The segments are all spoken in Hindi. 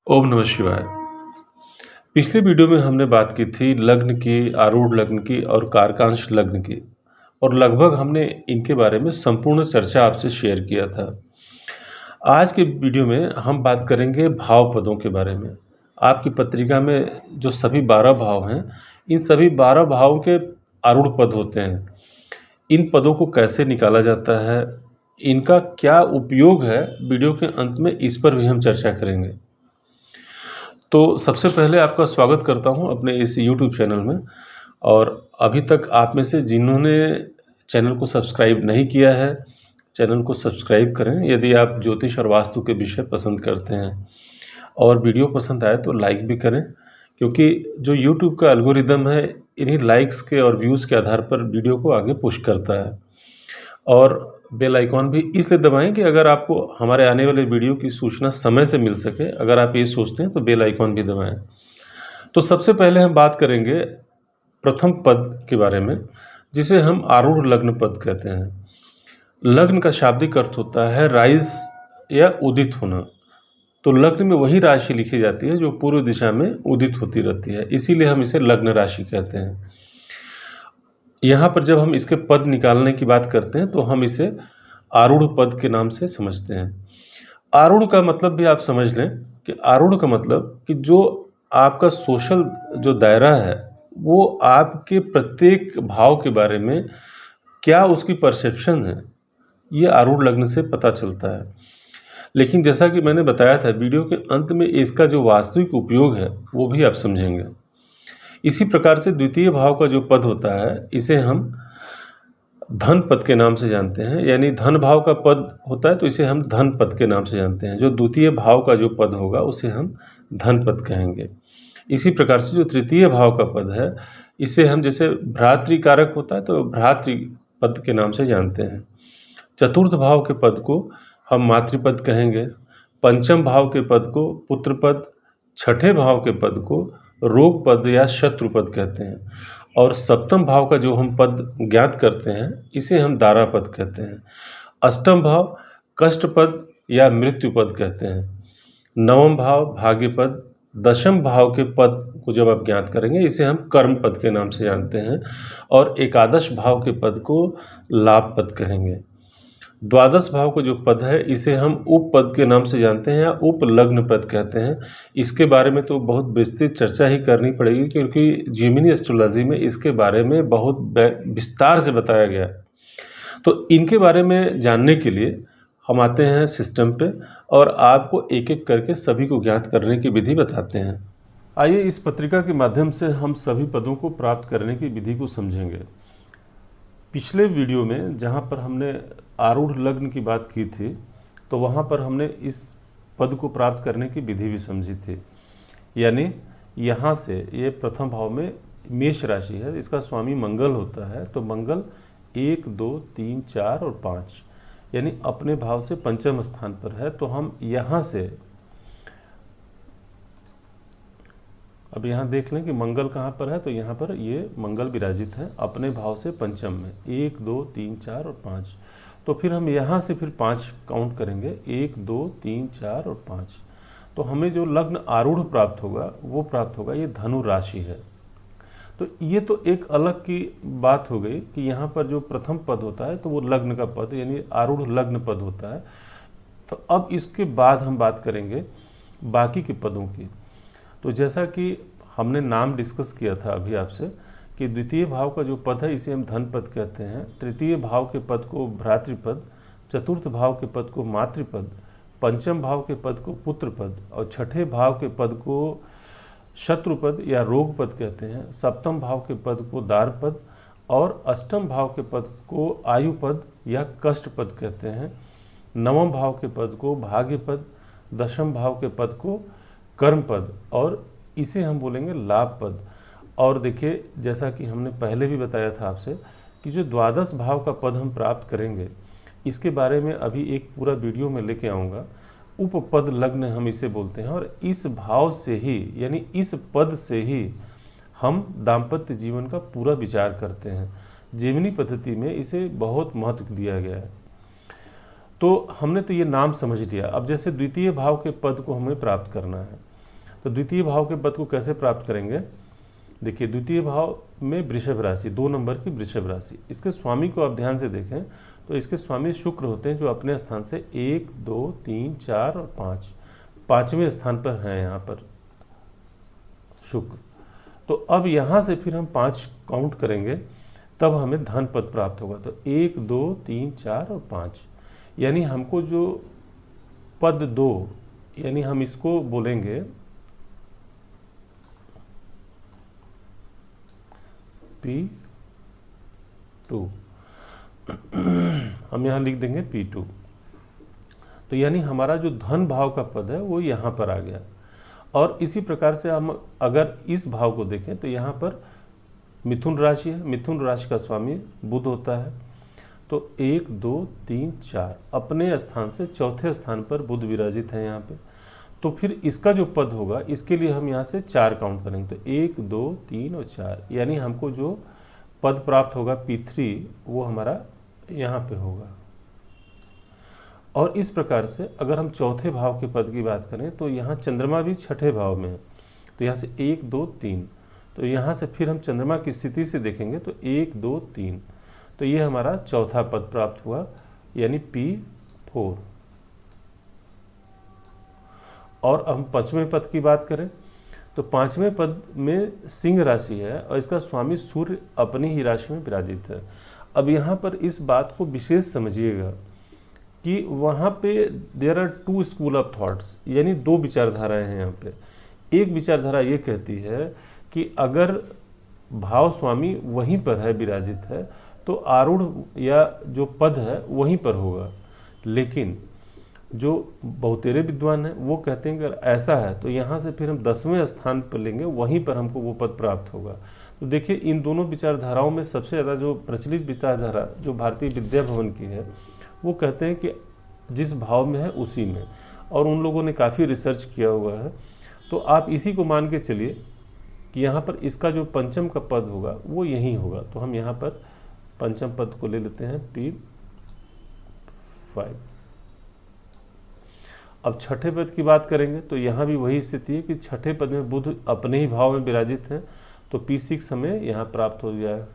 ओम नमः शिवाय। पिछले वीडियो में हमने बात की थी लग्न की, आरूढ़ लग्न की और कारकांश लग्न की, और लगभग हमने इनके बारे में संपूर्ण चर्चा आपसे शेयर किया था। आज के वीडियो में हम बात करेंगे भाव पदों के बारे में। आपकी पत्रिका में जो सभी 12 भाव हैं, इन सभी 12 भावों के आरूढ़ पद होते हैं। इन पदों को कैसे निकाला जाता है, इनका क्या उपयोग है, वीडियो के अंत में इस पर भी हम चर्चा करेंगे। तो सबसे पहले आपका स्वागत करता हूं अपने इस YouTube चैनल में। और अभी तक आप में से जिन्होंने चैनल को सब्सक्राइब नहीं किया है, चैनल को सब्सक्राइब करें यदि आप ज्योतिष और वास्तु के विषय पसंद करते हैं। और वीडियो पसंद आए तो लाइक भी करें, क्योंकि जो YouTube का एल्गोरिदम है इन्हीं लाइक्स के और व्यूज़ के आधार पर वीडियो को आगे पुश करता है। और बेल आइकॉन भी इसलिए दबाएं कि अगर आपको हमारे आने वाले वीडियो की सूचना समय से मिल सके। अगर आप ये सोचते हैं तो बेल आइकॉन भी दबाएं। तो सबसे पहले हम बात करेंगे प्रथम पद के बारे में, जिसे हम आरूढ़ लग्न पद कहते हैं। लग्न का शाब्दिक अर्थ होता है राइज या उदित होना। तो लग्न में वही राशि लिखी जाती है जो पूर्व दिशा में उदित होती रहती है, इसीलिए हम इसे लग्न राशि कहते हैं। यहाँ पर जब हम इसके पद निकालने की बात करते हैं तो हम इसे आरूढ़ पद के नाम से समझते हैं। आरूढ़ का मतलब भी आप समझ लें कि आरूढ़ का मतलब कि जो आपका सोशल जो दायरा है वो आपके प्रत्येक भाव के बारे में क्या उसकी परसेप्शन है, ये आरूढ़ लग्न से पता चलता है। लेकिन जैसा कि मैंने बताया था, वीडियो के अंत में इसका जो वास्तविक उपयोग है वो भी आप समझेंगे। इसी प्रकार से द्वितीय भाव का जो पद होता है इसे हम धन पद के नाम से जानते हैं। यानी धन भाव का पद होता है तो इसे हम धन पद के नाम से जानते हैं। जो द्वितीय भाव का जो पद होगा उसे हम धन पद कहेंगे। इसी प्रकार से जो तृतीय भाव का पद है इसे हम, जैसे भ्रातृकारक होता है तो भ्रातृ पद के नाम से जानते हैं। चतुर्थ भाव के पद को हम मातृपद कहेंगे। पंचम भाव के पद को पुत्र पद, छठे भाव के पद को रोग पद या शत्रु पद कहते हैं, और सप्तम भाव का जो हम पद ज्ञात करते हैं इसे हम दारा पद कहते हैं। अष्टम भाव कष्ट पद या मृत्यु पद कहते हैं। नवम भाव भाग्य पद, दशम भाव के पद को जब आप ज्ञात करेंगे इसे हम कर्म पद के नाम से जानते हैं, और एकादश भाव के पद को लाभ पद कहेंगे। द्वादश भाव का जो पद है इसे हम उप पद के नाम से जानते हैं या उप लग्न पद कहते हैं। इसके बारे में तो बहुत विस्तृत चर्चा ही करनी पड़ेगी, क्योंकि जेमिनी एस्ट्रोलॉजी में इसके बारे में बहुत विस्तार से बताया गया है। तो इनके बारे में जानने के लिए हम आते हैं सिस्टम पे और आपको एक एक करके सभी को ज्ञात करने की विधि बताते हैं। आइए इस पत्रिका के माध्यम से हम सभी पदों को प्राप्त करने की विधि को समझेंगे। पिछले वीडियो में जहाँ पर हमने आरूढ़ लग्न की बात की थी तो वहाँ पर हमने इस पद को प्राप्त करने की विधि भी समझी थी। यानी यहाँ से ये प्रथम भाव में मेष राशि है, इसका स्वामी मंगल होता है। तो मंगल 1, 2, 3, 4 और 5 यानी अपने भाव से पंचम स्थान पर है। तो हम यहाँ से अब यहाँ देख लें कि मंगल कहाँ पर है, तो यहाँ पर ये मंगल विराजित है अपने भाव से पंचम में। 1, 2, 3, 4 और 5। तो फिर हम यहाँ से फिर 5 काउंट करेंगे, 1, 2, 3, 4 और 5। तो हमें जो लग्न आरूढ़ प्राप्त होगा वो प्राप्त होगा, ये धनु राशि है। तो ये तो एक अलग की बात हो गई कि यहाँ पर जो प्रथम पद होता है तो वो लग्न का पद यानी आरूढ़ लग्न पद होता है। तो अब इसके बाद हम बात करेंगे बाकी के पदों की। तो जैसा कि हमने नाम डिस्कस किया था अभी आपसे कि द्वितीय भाव का जो पद है इसे हम धन पद कहते हैं, तृतीय भाव के पद को भ्रातृपद, चतुर्थ भाव के पद को मातृपद, पंचम भाव के पद को पुत्र पद और छठे भाव के पद को शत्रु पद या रोग पद कहते हैं, सप्तम भाव के पद को दार पद और अष्टम भाव के पद को आयु पद या कष्ट पद कहते हैं, नवम भाव के पद को भाग्य पद, दशम भाव के पद को कर्म पद और इसे हम बोलेंगे लाभ पद। और देखिए जैसा कि हमने पहले भी बताया था आपसे कि जो द्वादश भाव का पद हम प्राप्त करेंगे इसके बारे में अभी एक पूरा वीडियो में लेके आऊँगा। उपपद लग्न हम इसे बोलते हैं, और इस भाव से ही यानी इस पद से ही हम दाम्पत्य जीवन का पूरा विचार करते हैं। जेमिनी पद्धति में इसे बहुत महत्व दिया गया है। तो हमने तो ये नाम समझ लिया। अब जैसे द्वितीय भाव के पद को हमें प्राप्त करना है तो द्वितीय भाव के पद को कैसे प्राप्त करेंगे? देखिए, द्वितीय भाव में वृषभ राशि, 2 नंबर की वृषभ राशि, इसके स्वामी को आप ध्यान से देखें तो इसके स्वामी शुक्र होते हैं, जो अपने स्थान से 1, 2, 3, 4 और 5 5वें स्थान पर हैं यहाँ पर शुक्र। तो अब यहाँ से फिर हम 5 काउंट करेंगे, तब हमें धन पद प्राप्त होगा। तो 1, 2, 3, 4 और 5, यानी हमको जो पद 2, यानी हम इसको बोलेंगे P2, हम यहाँ लिख देंगे P2। तो यानी हमारा जो धन भाव का पद है वो यहाँ पर आ गया। और इसी प्रकार से हम अगर इस भाव को देखें तो यहाँ पर मिथुन राशि है, मिथुन राशि का स्वामी बुध होता है। तो 1, 2, 3, 4 अपने स्थान से चौथे स्थान पर बुध विराजित है यहाँ पे। तो फिर इसका जो पद होगा, इसके लिए हम यहाँ से 4 काउंट करेंगे। तो 1, 2, 3 और 4, यानी हमको जो पद प्राप्त होगा P3, वो हमारा यहाँ पे होगा। और इस प्रकार से अगर हम चौथे भाव के पद की बात करें तो यहाँ चंद्रमा भी छठे भाव में है। तो यहाँ से 1, 2, 3, तो यहाँ से फिर हम चंद्रमा की स्थिति से देखेंगे तो 1, 2, 3, तो ये हमारा चौथा पद प्राप्त हुआ, यानी P4। और हम 5वें पद की बात करें तो 5वें पद में सिंह राशि है और इसका स्वामी सूर्य अपनी ही राशि में विराजित है। अब यहाँ पर इस बात को विशेष समझिएगा कि वहाँ पे there are 2 school of thoughts, यानी 2 विचारधाराएं हैं यहाँ पे। एक विचारधारा ये कहती है कि अगर भाव स्वामी वहीं पर है, विराजित है, तो आरूढ़ या जो पद है वहीं पर होगा। लेकिन जो बहुतेरे विद्वान हैं वो कहते हैं कि अगर ऐसा है तो यहाँ से फिर हम 10वें स्थान पर लेंगे, वहीं पर हमको वो पद प्राप्त होगा। तो देखिए, इन दोनों विचारधाराओं में सबसे ज़्यादा जो प्रचलित विचारधारा जो भारतीय विद्या भवन की है, वो कहते हैं कि जिस भाव में है उसी में, और उन लोगों ने काफ़ी रिसर्च किया हुआ है। तो आप इसी को मान के चलिए कि यहाँ पर इसका जो पंचम का पद होगा वो यही होगा। तो हम यहाँ पर पंचम पद को ले लेते हैं P5। अब छठे पद की बात करेंगे तो यहाँ भी वही स्थिति है कि छठे पद में बुध अपने ही भाव में विराजित हैं। तो P6 हमें यहाँ प्राप्त हो गया है।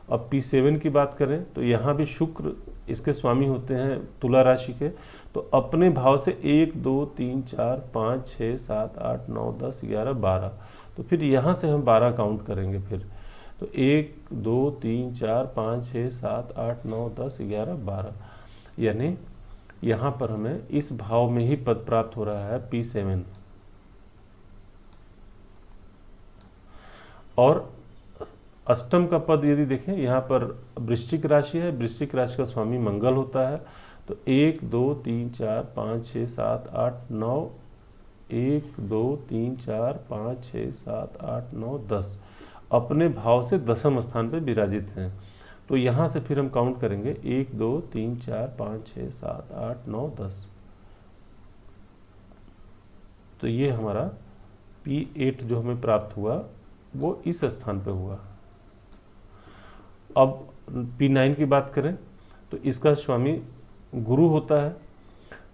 अब P7 की बात करें तो यहाँ भी शुक्र इसके स्वामी होते हैं तुला राशि के। तो अपने भाव से 1, 2, 3, 4, 5, 6, 7, 8, 9, 10, 11, 12, तो फिर यहाँ से हम 12 काउंट करेंगे फिर। तो 1, 2, 3, 4, 5, 6, 7, 8, 9, 10, 11, 12, यानी यहाँ पर हमें इस भाव में ही पद प्राप्त हो रहा है P7। और अष्टम का पद यदि देखें, यहाँ पर वृश्चिक राशि है, वृश्चिक राशि का स्वामी मंगल होता है। तो 1, 2, 3, 4, 5, 6, 7, 8, 9, 1, 2, 3, 4, 5, 6, 7, 8, 9, 10 अपने भाव से 10वें स्थान पर विराजित हैं। तो यहाँ से फिर हम काउंट करेंगे 1, 2, 3, 4, 5, 6, 7, 8, 9, 10। तो ये हमारा P8 जो हमें प्राप्त हुआ वो इस स्थान पे हुआ। अब P9 की बात करें तो इसका स्वामी गुरु होता है।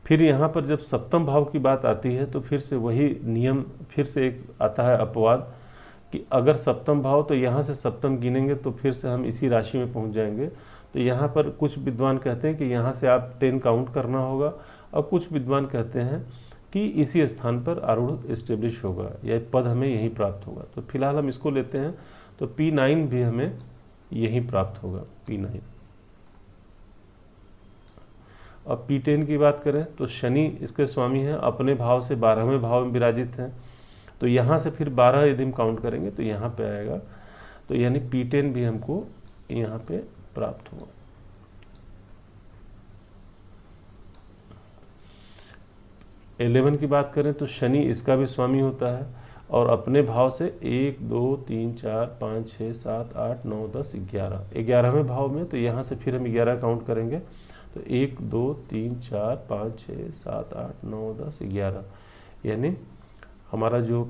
फिर यहाँ पर जब सप्तम भाव की बात आती है तो फिर से वही नियम फिर से एक आता है अपवाद कि अगर सप्तम भाव, तो यहाँ से सप्तम गिनेंगे तो फिर से हम इसी राशि में पहुँच जाएंगे। तो यहाँ पर कुछ विद्वान कहते हैं कि यहाँ से आप 10 काउंट करना होगा, और कुछ विद्वान कहते हैं कि इसी स्थान पर आरूढ़ एस्टेब्लिश होगा, यह पद हमें यहीं प्राप्त होगा। तो फिलहाल हम इसको लेते हैं। तो P9 भी हमें यहीं प्राप्त होगा, P9। अब P10 की बात करें तो शनि इसके स्वामी हैं, अपने भाव से 12वें भाव में विराजित हैं। तो यहाँ से फिर 12 यदि हम काउंट करेंगे तो यहाँ पे आएगा। तो यानी P10 भी हमको यहाँ पे प्राप्त होगा। P11 की बात करें तो शनि इसका भी स्वामी होता है और अपने भाव से 1, 2, 3, 4, 5, 6, 7, 8, 9, 10, 11 11वें भाव में। तो यहाँ से फिर हम 11 काउंट करेंगे। तो 1, 2, 3, 4, 5, 6, 7, 8, 9, 10, 11, यानी हमारा जो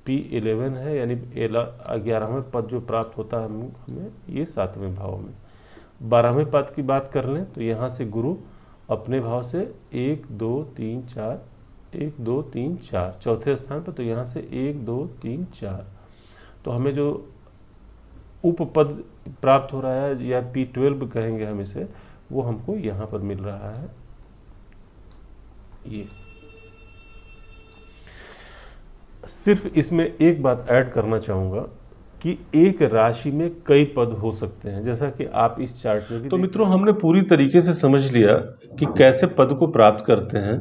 P11 है, यानी 11वें पद जो प्राप्त होता है हमें ये 7वें भाव में। 12वें पद की बात कर लें तो यहाँ से गुरु अपने भाव से 1, 2, 3, 4, 1 2 3 4 चौथे स्थान पर, तो यहाँ से 1 2 3 4, तो हमें जो उपपद प्राप्त हो रहा है या P12 कहेंगे हम इसे, वो हमको यहाँ पर मिल रहा है। ये सिर्फ इसमें एक बात ऐड करना चाहूँगा कि एक राशि में कई पद हो सकते हैं, जैसा कि आप इस चार्ट में भी। तो मित्रों, हमने पूरी तरीके से समझ लिया कि कैसे पद को प्राप्त करते हैं।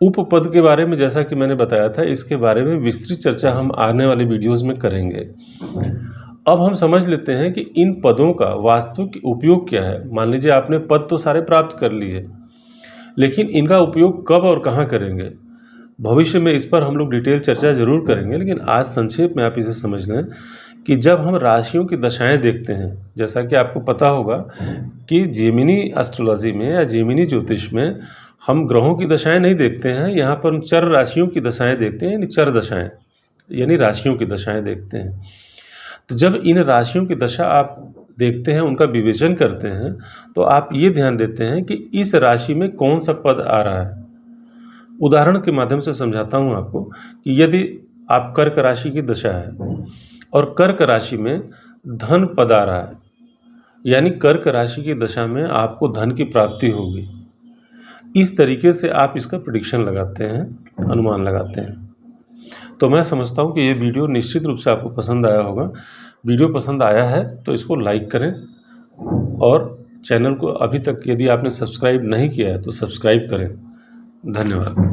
उपपद के बारे में जैसा कि मैंने बताया था, इसके बारे में विस्तृत चर्चा हम आने वाले वीडियोस में करेंगे। अब हम समझ लेते हैं कि इन पदों का वास्तविक उपयोग क्या है। मान लीजिए आपने पद तो सारे प्राप्त कर लिए, लेकिन इनका उपयोग कब और कहाँ करेंगे, भविष्य में इस पर हम लोग डिटेल चर्चा जरूर करेंगे। लेकिन आज संक्षेप में आप इसे समझ लें कि जब हम राशियों की दशाएं देखते हैं, जैसा कि आपको पता होगा कि जेमिनी एस्ट्रोलॉजी में या जेमिनी ज्योतिष में हम ग्रहों की दशाएं नहीं देखते हैं, यहाँ पर हम चर राशियों की दशाएं देखते हैं, यानी चर दशाएं, यानी राशियों की दशाएं देखते हैं। तो जब इन राशियों की दशा आप देखते हैं, उनका विवेचन करते हैं, तो आप ये ध्यान देते हैं कि इस राशि में कौन सा पद आ रहा है। उदाहरण के माध्यम से समझाता हूँ आपको कि यदि आप कर्क राशि की दशा है और कर्क राशि में धन पद आ रहा है, यानी कर्क राशि की दशा में आपको धन की प्राप्ति होगी। इस तरीके से आप इसका प्रेडिक्शन लगाते हैं, अनुमान लगाते हैं। तो मैं समझता हूँ कि ये वीडियो निश्चित रूप से आपको पसंद आया होगा। वीडियो पसंद आया है तो इसको लाइक करें, और चैनल को अभी तक यदि आपने सब्सक्राइब नहीं किया है तो सब्सक्राइब करें। धन्यवाद।